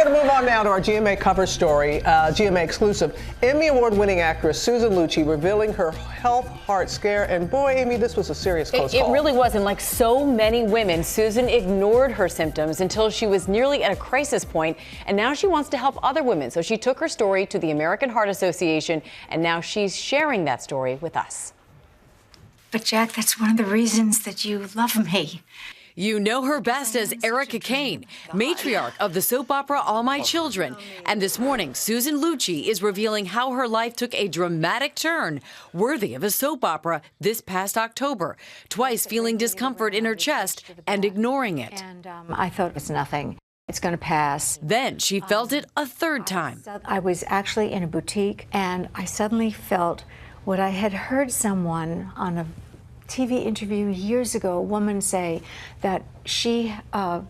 We're going to move on now to our GMA cover story, GMA exclusive. Emmy Award-winning actress Susan Lucci revealing her heart scare. And boy, Amy, this was a serious close call. It really was. And like so many women, Susan ignored her symptoms until she was nearly at a crisis point. And now she wants to help other women. So she took her story to the American Heart Association. And now she's sharing that story with us. But Jack, that's one of the reasons that you love me. You know her best as Erica Kane, matriarch of the soap opera All My Children. And this morning, Susan Lucci is revealing how her life took a dramatic turn, worthy of a soap opera this past October, twice feeling discomfort in her chest and ignoring it. And I thought it was nothing. It's going to pass. Then she felt it a third time. I was actually in a boutique, and I suddenly felt what I had heard someone on a TV interview years ago, a woman say that she,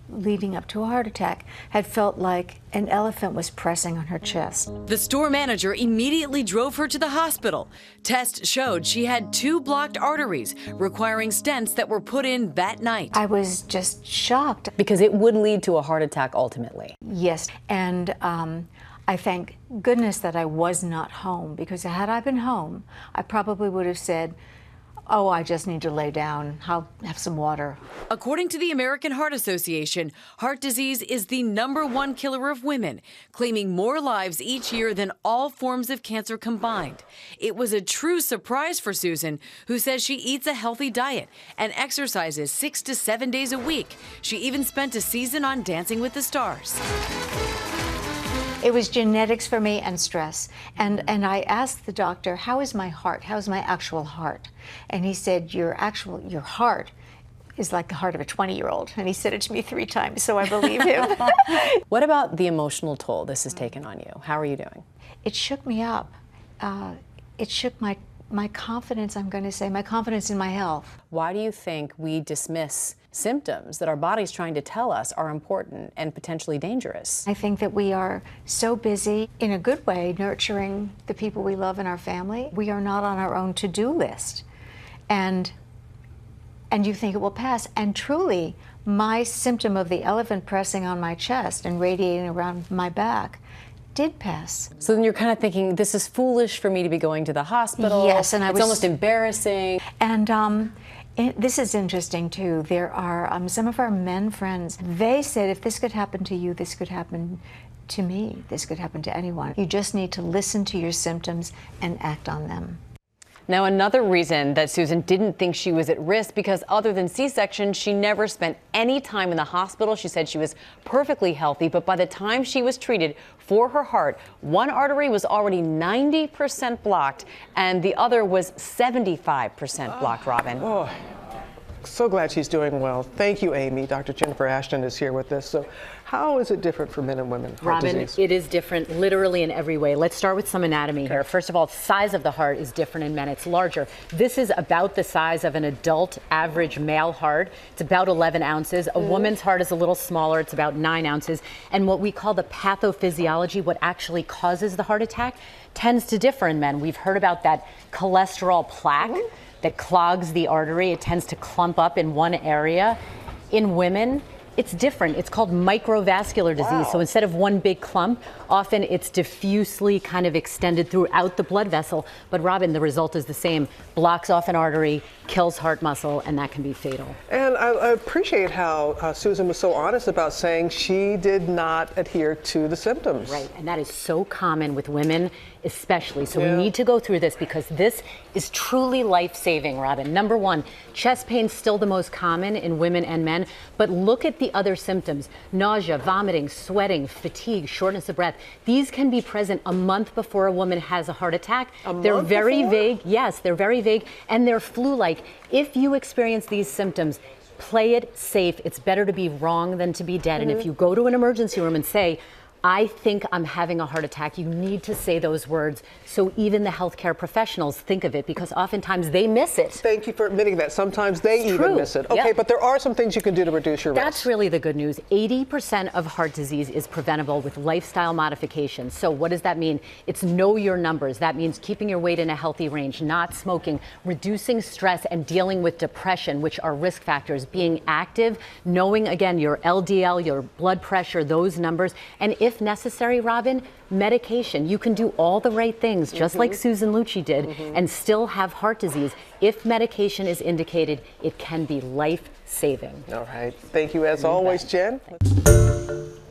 leading up to a heart attack, had felt like an elephant was pressing on her chest. The store manager immediately drove her to the hospital. Tests showed she had 2 blocked arteries, requiring stents that were put in that night. I was just shocked. Because it would lead to a heart attack ultimately. Yes, and I thank goodness that I was not home, because had I been home, I probably would have said, oh, I just need to lay down. I'll have some water. According to the American Heart Association, heart disease is the #1 killer of women, claiming more lives each year than all forms of cancer combined. It was a true surprise for Susan, who says she eats a healthy diet and exercises 6 to 7 days a week. She even spent a season on Dancing with the Stars. It was genetics for me and stress. And I asked the doctor, how is my heart? How's my actual heart? And he said, your heart is like the heart of a 20-year-old. And he said it to me 3 times, so I believe him. What about the emotional toll this has taken on you? How are you doing? It shook me up. It shook my confidence, I'm going to say, my confidence in my health. Why do you think we dismiss symptoms that our body's trying to tell us are important and potentially dangerous? I think that we are so busy, in a good way, nurturing the people we love in our family. We are not on our own to-do list. And you think it will pass. And truly, my symptom of the elephant pressing on my chest and radiating around my back did pass. So then you're kind of thinking, this is foolish for me to be going to the hospital. Yes, and it's almost embarrassing. And this is interesting too. There are some of our men friends, they said, if this could happen to you, this could happen to me, this could happen to anyone. You just need to listen to your symptoms and act on them. Now, another reason that Susan didn't think she was at risk, because other than C-section, she never spent any time in the hospital. She said she was perfectly healthy, but by the time she was treated for her heart, one artery was already 90% blocked, and the other was 75% blocked, Robin. Oh, so glad she's doing well. Thank you, Amy. Dr. Jennifer Ashton is here with us. So how is it different for men and women? Robin, it is different literally in every way. Let's start with some anatomy here. First of all, the size of the heart is different in men. It's larger. This is about the size of an adult average male heart. It's about 11 ounces. A woman's heart is a little smaller. It's about 9 ounces. And what we call the pathophysiology, what actually causes the heart attack, tends to differ in men. We've heard about that cholesterol plaque that clogs the artery. It tends to clump up in one area. In women, it's different. It's called microvascular disease. Wow. So instead of one big clump, often it's diffusely kind of extended throughout the blood vessel. But Robin, the result is the same. Blocks off an artery, kills heart muscle, and that can be fatal. And I appreciate how Susan was so honest about saying she did not adhere to the symptoms. Right, and that is so common with women especially. So we need to go through this because this is truly life-saving, Robin. Number one, chest pain is still the most common in women and men, but look at the other symptoms: nausea, vomiting, sweating, fatigue, shortness of breath. These can be present a month before a woman has a heart attack. They're very vague. Yes, they're very vague, and they're flu-like. If you experience these symptoms, play it safe. It's better to be wrong than to be dead. And if you go to an emergency room and say, I think I'm having a heart attack, you need to say those words so even the healthcare professionals think of it, because oftentimes they miss it. Thank you for admitting that. Sometimes they even miss it. Okay, but there are some things you can do to reduce your risk. That's really the good news. 80% of heart disease is preventable with lifestyle modifications. So what does that mean? It's know your numbers. That means keeping your weight in a healthy range, not smoking, reducing stress, and dealing with depression, which are risk factors, being active, knowing, again, your LDL, your blood pressure, those numbers. And if if necessary, Robin, medication. You can do all the right things, just like Susan Lucci did, and still have heart disease. If medication is indicated, it can be life-saving. All right. Thank you as always, Jen.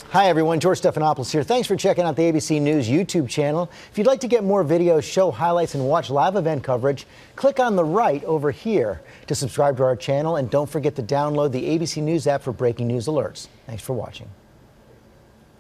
Hi everyone, George Stephanopoulos here. Thanks for checking out the ABC News YouTube channel. If you'd like to get more videos, show highlights, and watch live event coverage, click on the right over here to subscribe to our channel, and don't forget to download the ABC News app for breaking news alerts. Thanks for watching.